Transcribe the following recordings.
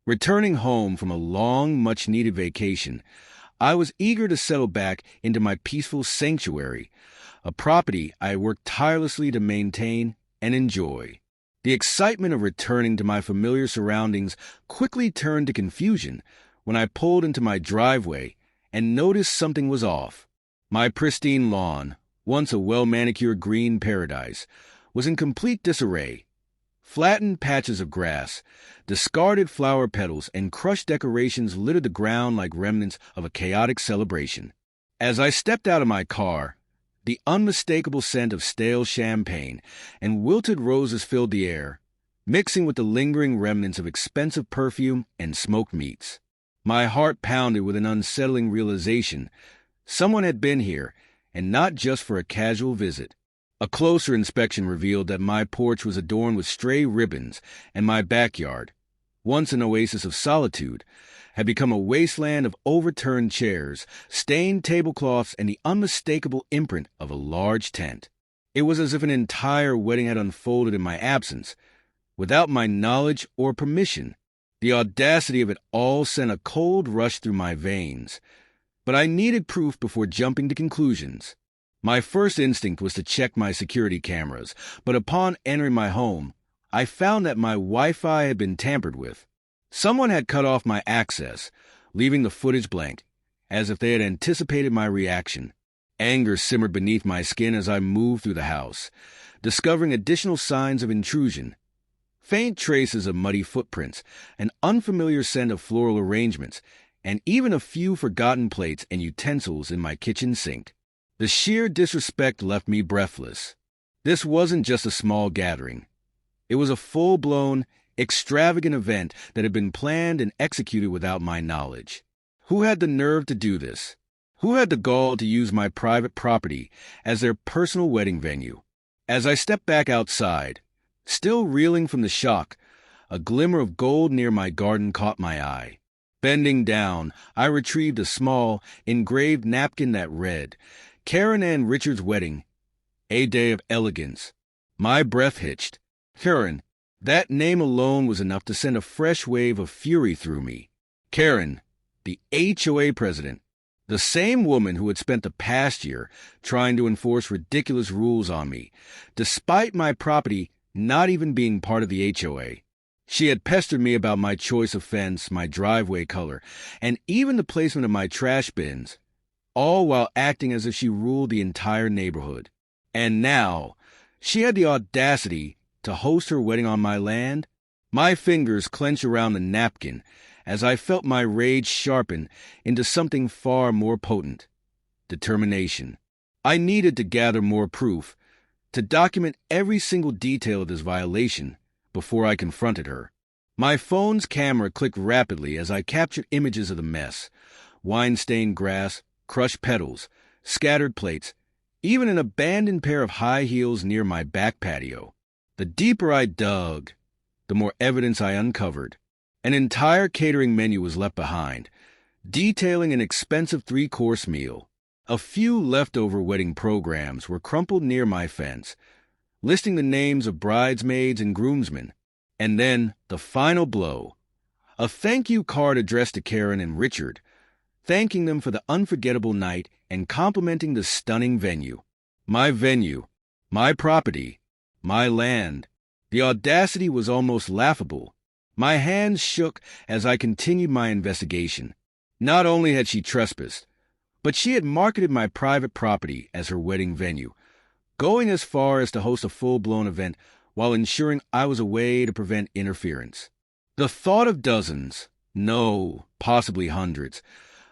Returning home from a long, much-needed vacation, I was eager to settle back into my peaceful sanctuary, a property I worked tirelessly to maintain and enjoy. The excitement of returning to my familiar surroundings quickly turned to confusion when I pulled into my driveway and noticed something was off. My pristine lawn, once a well-manicured green paradise, was in complete disarray. Flattened patches of grass, discarded flower petals, and crushed decorations littered the ground like remnants of a chaotic celebration. As I stepped out of my car, the unmistakable scent of stale champagne and wilted roses filled the air, mixing with the lingering remnants of expensive perfume and smoked meats. My heart pounded with an unsettling realization. Someone had been here, and not just for a casual visit. A closer inspection revealed that my porch was adorned with stray ribbons, and my backyard, once an oasis of solitude, had become a wasteland of overturned chairs, stained tablecloths, and the unmistakable imprint of a large tent. It was as if an entire wedding had unfolded in my absence, without my knowledge or permission. The audacity of it all sent a cold rush through my veins, but I needed proof before jumping to conclusions. My first instinct was to check my security cameras, but upon entering my home, I found that my Wi-Fi had been tampered with. Someone had cut off my access, leaving the footage blank, as if they had anticipated my reaction. Anger simmered beneath my skin as I moved through the house, discovering additional signs of intrusion. Faint traces of muddy footprints, an unfamiliar scent of floral arrangements, and even a few forgotten plates and utensils in my kitchen sink. The sheer disrespect left me breathless. This wasn't just a small gathering. It was a full-blown, extravagant event that had been planned and executed without my knowledge. Who had the nerve to do this? Who had the gall to use my private property as their personal wedding venue? As I stepped back outside, still reeling from the shock, a glimmer of gold near my garden caught my eye. Bending down, I retrieved a small, engraved napkin that read, "Karen and Richard's wedding, a day of elegance." My breath hitched. Karen, that name alone was enough to send a fresh wave of fury through me. Karen, the HOA president, the same woman who had spent the past year trying to enforce ridiculous rules on me, despite my property not even being part of the HOA. She had pestered me about my choice of fence, my driveway color, and even the placement of my trash bins, all while acting as if she ruled the entire neighborhood. And now, she had the audacity to host her wedding on my land. My fingers clenched around the napkin as I felt my rage sharpen into something far more potent: determination. I needed to gather more proof, to document every single detail of this violation before I confronted her. My phone's camera clicked rapidly as I captured images of the mess: wine-stained grass, crushed petals, scattered plates, even an abandoned pair of high heels near my back patio. The deeper I dug, the more evidence I uncovered. An entire catering menu was left behind, detailing an expensive 3-course meal. A few leftover wedding programs were crumpled near my fence, listing the names of bridesmaids and groomsmen. And then the final blow: a thank you card addressed to Karen and Richard, thanking them for the unforgettable night and complimenting the stunning venue. My venue, my property, my land. The audacity was almost laughable. My hands shook as I continued my investigation. Not only had she trespassed, but she had marketed my private property as her wedding venue, going as far as to host a full-blown event while ensuring I was away to prevent interference. The thought of dozens, no, possibly hundreds,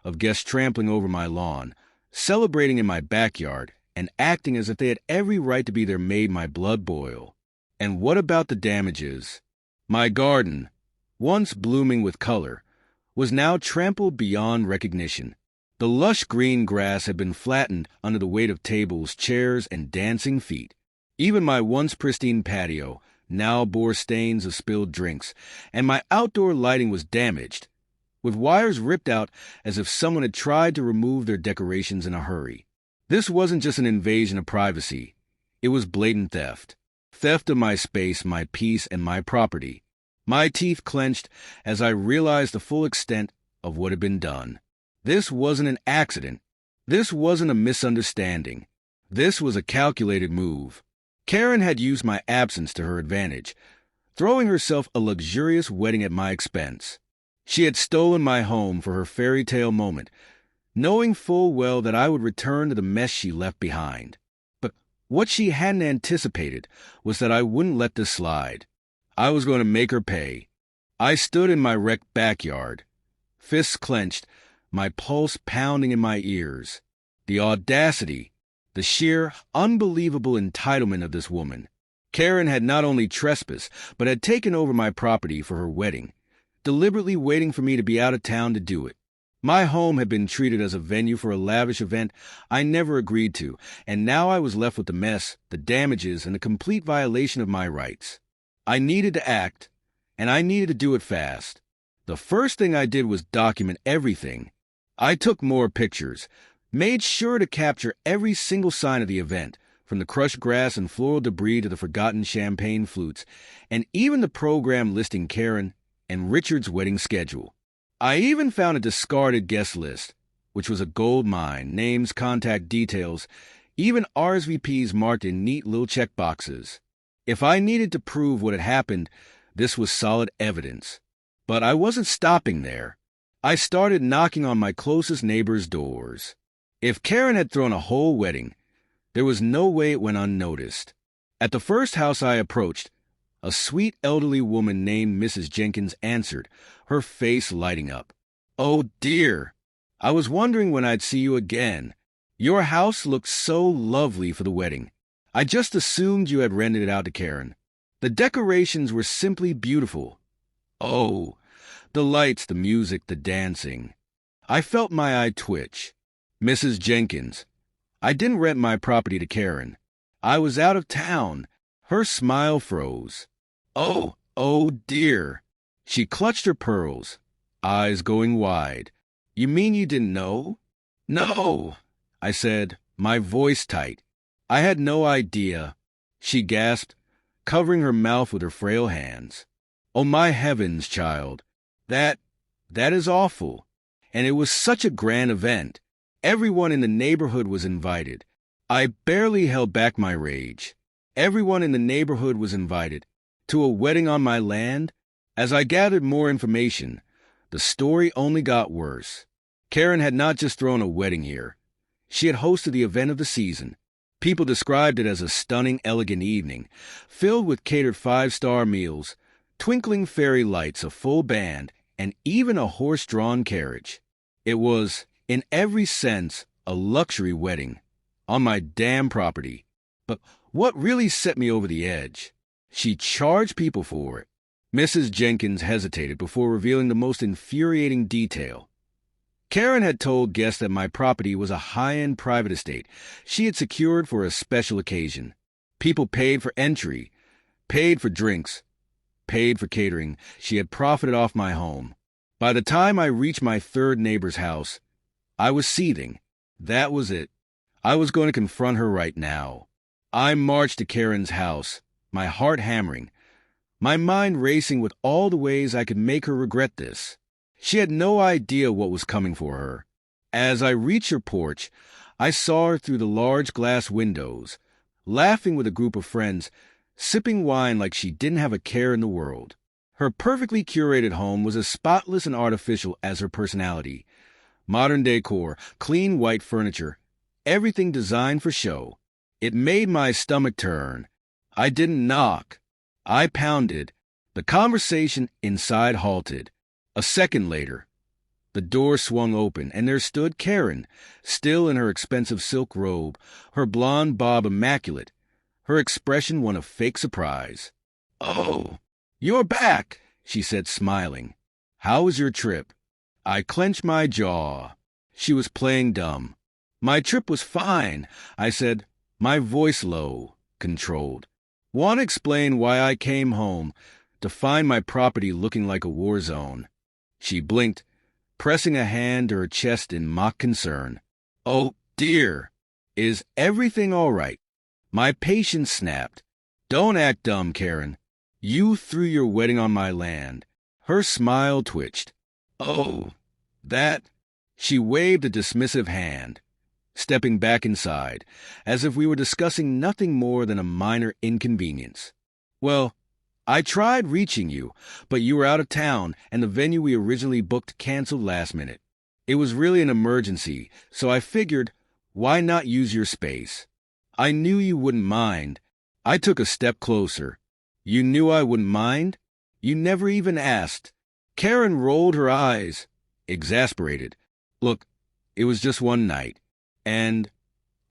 of guests trampling over my lawn, celebrating in my backyard, and acting as if they had every right to be there made my blood boil. And what about the damages? My garden, once blooming with color, was now trampled beyond recognition. The lush green grass had been flattened under the weight of tables, chairs, and dancing feet. Even my once pristine patio now bore stains of spilled drinks, and my outdoor lighting was damaged, with wires ripped out as if someone had tried to remove their decorations in a hurry. This wasn't just an invasion of privacy. It was blatant theft. Theft of my space, my peace, and my property. My teeth clenched as I realized the full extent of what had been done. This wasn't an accident. This wasn't a misunderstanding. This was a calculated move. Karen had used my absence to her advantage, throwing herself a luxurious wedding at my expense. She had stolen my home for her fairy tale moment, knowing full well that I would return to the mess she left behind. But what she hadn't anticipated was that I wouldn't let this slide. I was going to make her pay. I stood in my wrecked backyard, fists clenched, my pulse pounding in my ears. The audacity, the sheer, unbelievable entitlement of this woman. Karen had not only trespassed, but had taken over my property for her wedding, deliberately waiting for me to be out of town to do it. My home had been treated as a venue for a lavish event I never agreed to, and now I was left with the mess, the damages, and the complete violation of my rights. I needed to act, and I needed to do it fast. The first thing I did was document everything. I took more pictures, made sure to capture every single sign of the event, from the crushed grass and floral debris to the forgotten champagne flutes, and even the program listing Karen and Richard's wedding schedule. I even found a discarded guest list, which was a gold mine, names, contact details, even RSVPs marked in neat little checkboxes. If I needed to prove what had happened, this was solid evidence. But I wasn't stopping there. I started knocking on my closest neighbors' doors. If Karen had thrown a whole wedding, there was no way it went unnoticed. At the first house I approached, a sweet elderly woman named Mrs. Jenkins answered, her face lighting up. "Oh, dear. I was wondering when I'd see you again. Your house looked so lovely for the wedding. I just assumed you had rented it out to Karen. The decorations were simply beautiful. Oh, the lights, the music, the dancing." I felt my eye twitch. "Mrs. Jenkins, I didn't rent my property to Karen. I was out of town." Her smile froze. Oh, dear." She clutched her pearls, eyes going wide. "You mean you didn't know?" "No," I said, my voice tight. "I had no idea." She gasped, covering her mouth with her frail hands. "Oh, my heavens, child. That is awful. And it was such a grand event. Everyone in the neighborhood was invited." I barely held back my rage. Everyone in the neighborhood was invited to a wedding on my land. As I gathered more information, the story only got worse. Karen had not just thrown a wedding here. She had hosted the event of the season. People described it as a stunning, elegant evening, filled with catered five-star meals, twinkling fairy lights, a full band, and even a horse-drawn carriage. It was, in every sense, a luxury wedding, on my damn property. But what really set me over the edge? She charged people for it. Mrs. Jenkins hesitated before revealing the most infuriating detail. Karen had told guests that my property was a high-end private estate she had secured for a special occasion. People paid for entry, paid for drinks, paid for catering. She had profited off my home. By the time I reached my third neighbor's house, I was seething. That was it. I was going to confront her right now. I marched to Karen's house, my heart hammering, my mind racing with all the ways I could make her regret this. She had no idea what was coming for her. As I reached her porch, I saw her through the large glass windows, laughing with a group of friends, sipping wine like she didn't have a care in the world. Her perfectly curated home was as spotless and artificial as her personality. Modern decor, clean white furniture, everything designed for show. It made my stomach turn. I didn't knock. I pounded. The conversation inside halted. A second later, the door swung open, and there stood Karen, still in her expensive silk robe, her blonde bob immaculate, her expression one of fake surprise. "Oh, you're back," she said, smiling. "How was your trip?" I clenched my jaw. She was playing dumb. "My trip was fine," I said, my voice low, controlled. "Want to explain why I came home to find my property looking like a war zone?" She blinked, pressing a hand to her chest in mock concern. "Oh, dear. Is everything all right?" My patience snapped. "Don't act dumb, Karen. You threw your wedding on my land. Her smile twitched. Oh, that? She waved a dismissive hand, stepping back inside, as if we were discussing nothing more than a minor inconvenience. Well, I tried reaching you, but you were out of town and the venue we originally booked canceled last minute. It was really an emergency, so I figured, why not use your space? I knew you wouldn't mind. I took a step closer. You knew I wouldn't mind? You never even asked. Karen rolled her eyes, exasperated. Look, it was just one night. And,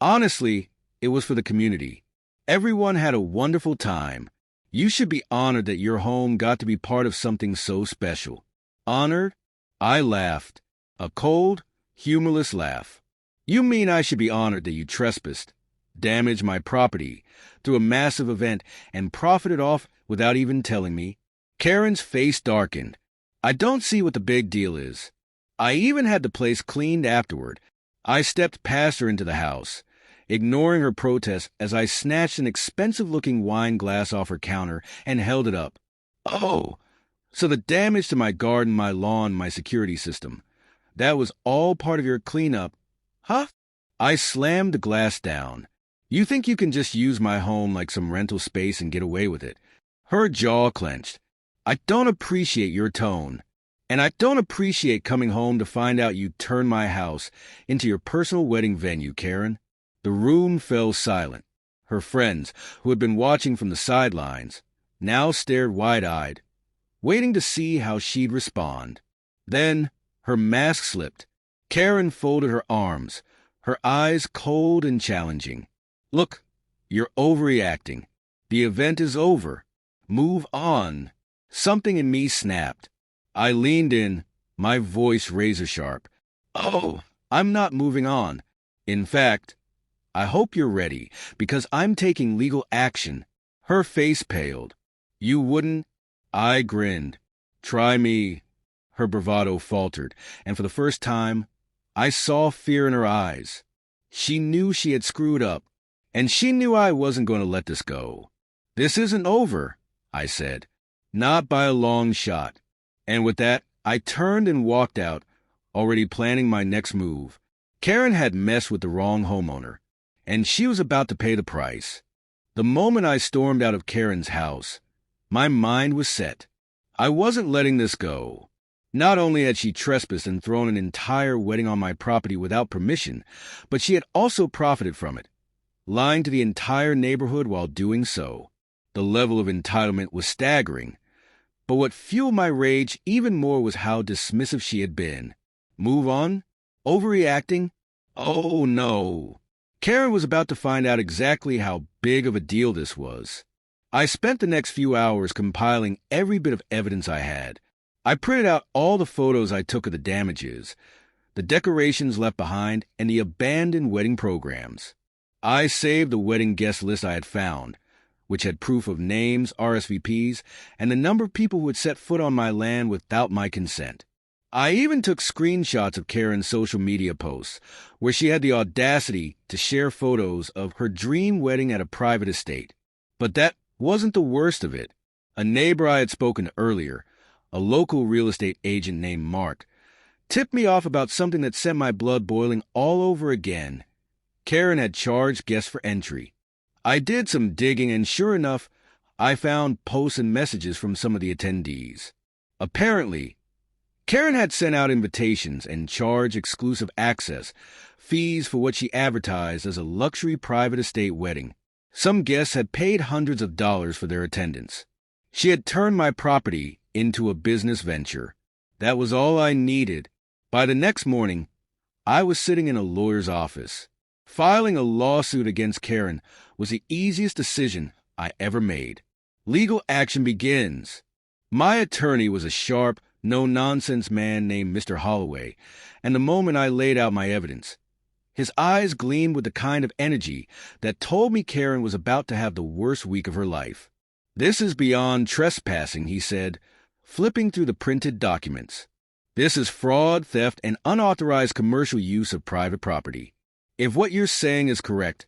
honestly, it was for the community. Everyone had a wonderful time. You should be honored that your home got to be part of something so special. Honored? I laughed. A cold, humorless laugh. You mean I should be honored that you trespassed, damaged my property, through a massive event, and profited off without even telling me? Karen's face darkened. I don't see what the big deal is. I even had the place cleaned afterward. I stepped past her into the house, ignoring her protest as I snatched an expensive-looking wine glass off her counter and held it up. Oh, so the damage to my garden, my lawn, my security system, that was all part of your cleanup, huh? I slammed the glass down. You think you can just use my home like some rental space and get away with it? Her jaw clenched. I don't appreciate your tone. And I don't appreciate coming home to find out you turned my house into your personal wedding venue, Karen. The room fell silent. Her friends, who had been watching from the sidelines, now stared wide-eyed, waiting to see how she'd respond. Then her mask slipped. Karen folded her arms, her eyes cold and challenging. Look, you're overreacting. The event is over. Move on. Something in me snapped. I leaned in, my voice razor-sharp. Oh, I'm not moving on. In fact, I hope you're ready, because I'm taking legal action. Her face paled. You wouldn't? I grinned. Try me. Her bravado faltered, and for the first time, I saw fear in her eyes. She knew she had screwed up, and she knew I wasn't going to let this go. This isn't over, I said. Not by a long shot. And with that, I turned and walked out, already planning my next move. Karen had messed with the wrong homeowner, and she was about to pay the price. The moment I stormed out of Karen's house, my mind was set. I wasn't letting this go. Not only had she trespassed and thrown an entire wedding on my property without permission, but she had also profited from it, lying to the entire neighborhood while doing so. The level of entitlement was staggering. But what fueled my rage even more was how dismissive she had been. Move on? Overreacting? Oh, no. Karen was about to find out exactly how big of a deal this was. I spent the next few hours compiling every bit of evidence I had. I printed out all the photos I took of the damages, the decorations left behind, and the abandoned wedding programs. I saved the wedding guest list I had found, which had proof of names, RSVPs, and the number of people who had set foot on my land without my consent. I even took screenshots of Karen's social media posts, where she had the audacity to share photos of her dream wedding at a private estate. But that wasn't the worst of it. A neighbor I had spoken to earlier, a local real estate agent named Mark, tipped me off about something that sent my blood boiling all over again. Karen had charged guests for entry. I did some digging, and sure enough, I found posts and messages from some of the attendees. Apparently, Karen had sent out invitations and charged exclusive access fees for what she advertised as a luxury private estate wedding. Some guests had paid hundreds of dollars for their attendance. She had turned my property into a business venture. That was all I needed. By the next morning, I was sitting in a lawyer's office. Filing a lawsuit against Karen was the easiest decision I ever made. Legal action begins. My attorney was a sharp, no-nonsense man named Mr. Holloway, and the moment I laid out my evidence, his eyes gleamed with the kind of energy that told me Karen was about to have the worst week of her life. This is beyond trespassing, he said, flipping through the printed documents. This is fraud, theft, and unauthorized commercial use of private property. If what you're saying is correct,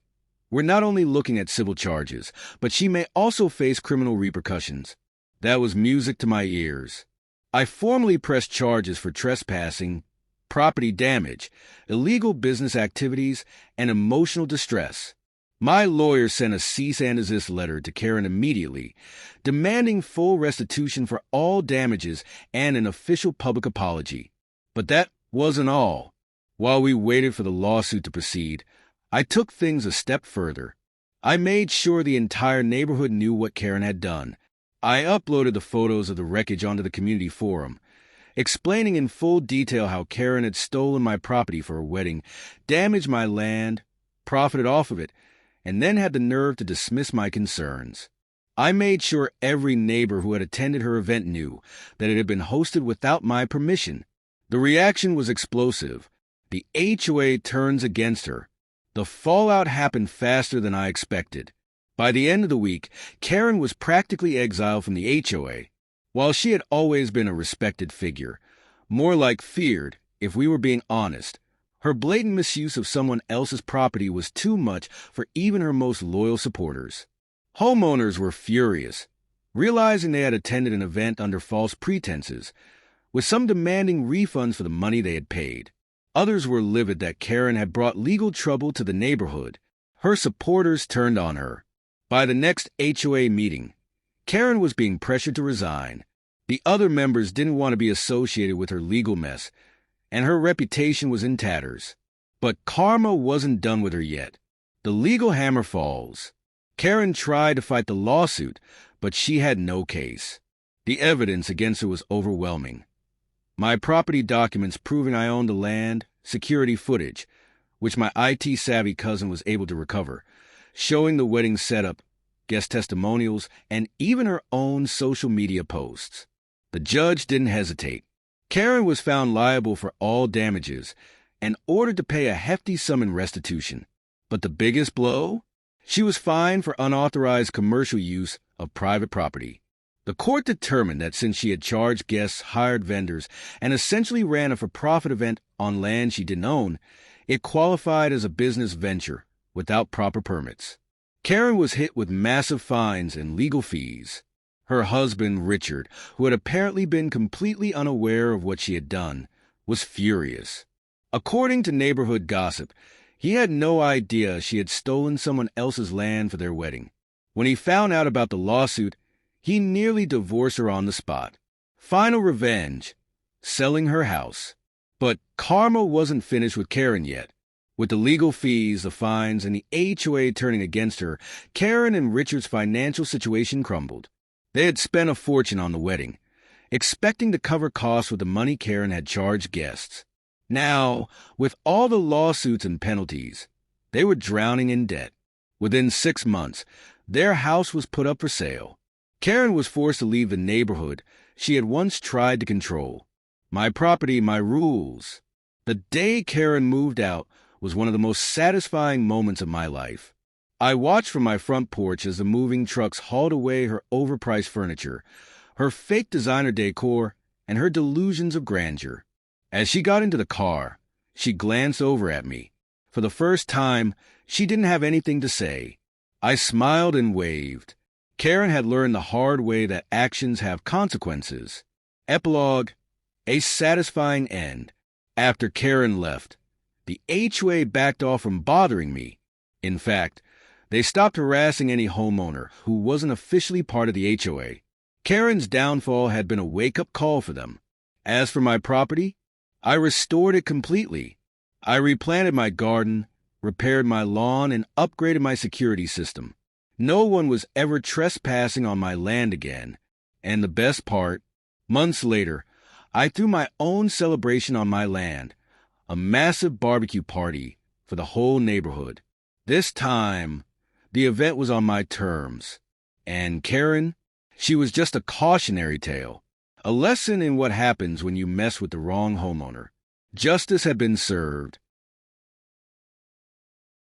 we're not only looking at civil charges, but she may also face criminal repercussions. That was music to my ears. I formally pressed charges for trespassing, property damage, illegal business activities, and emotional distress. My lawyer sent a cease and desist letter to Karen immediately, demanding full restitution for all damages and an official public apology. But that wasn't all. While we waited for the lawsuit to proceed, I took things a step further. I made sure the entire neighborhood knew what Karen had done. I uploaded the photos of the wreckage onto the community forum, explaining in full detail how Karen had stolen my property for her wedding, damaged my land, profited off of it, and then had the nerve to dismiss my concerns. I made sure every neighbor who had attended her event knew that it had been hosted without my permission. The reaction was explosive. The HOA turns against her. The fallout happened faster than I expected. By the end of the week, Karen was practically exiled from the HOA. While she had always been a respected figure, more like feared, if we were being honest, her blatant misuse of someone else's property was too much for even her most loyal supporters. Homeowners were furious, realizing they had attended an event under false pretenses, with some demanding refunds for the money they had paid. Others were livid that Karen had brought legal trouble to the neighborhood. Her supporters turned on her. By the next HOA meeting, Karen was being pressured to resign. The other members didn't want to be associated with her legal mess, and her reputation was in tatters. But karma wasn't done with her yet. The legal hammer falls. Karen tried to fight the lawsuit, but she had no case. The evidence against her was overwhelming. My property documents proving I owned the land, security footage, which my IT-savvy cousin was able to recover, showing the wedding setup, guest testimonials, and even her own social media posts. The judge didn't hesitate. Karen was found liable for all damages and ordered to pay a hefty sum in restitution. But the biggest blow? She was fined for unauthorized commercial use of private property. The court determined that since she had charged guests, hired vendors, and essentially ran a for-profit event on land she didn't own, it qualified as a business venture without proper permits. Karen was hit with massive fines and legal fees. Her husband, Richard, who had apparently been completely unaware of what she had done, was furious. According to neighborhood gossip, he had no idea she had stolen someone else's land for their wedding. When he found out about the lawsuit, he nearly divorced her on the spot. Final revenge, selling her house. But karma wasn't finished with Karen yet. With the legal fees, the fines, and the HOA turning against her, Karen and Richard's financial situation crumbled. They had spent a fortune on the wedding, expecting to cover costs with the money Karen had charged guests. Now, with all the lawsuits and penalties, they were drowning in debt. Within 6 months, their house was put up for sale. Karen was forced to leave the neighborhood she had once tried to control. My property, my rules. The day Karen moved out was one of the most satisfying moments of my life. I watched from my front porch as the moving trucks hauled away her overpriced furniture, her fake designer decor, and her delusions of grandeur. As she got into the car, she glanced over at me. For the first time, she didn't have anything to say. I smiled and waved. Karen had learned the hard way that actions have consequences. Epilogue, a satisfying end. After Karen left, the HOA backed off from bothering me. In fact, they stopped harassing any homeowner who wasn't officially part of the HOA. Karen's downfall had been a wake-up call for them. As for my property, I restored it completely. I replanted my garden, repaired my lawn, and upgraded my security system. No one was ever trespassing on my land again. And the best part, months later, I threw my own celebration on my land, a massive barbecue party for the whole neighborhood. This time, the event was on my terms. And Karen, she was just a cautionary tale, a lesson in what happens when you mess with the wrong homeowner. Justice had been served.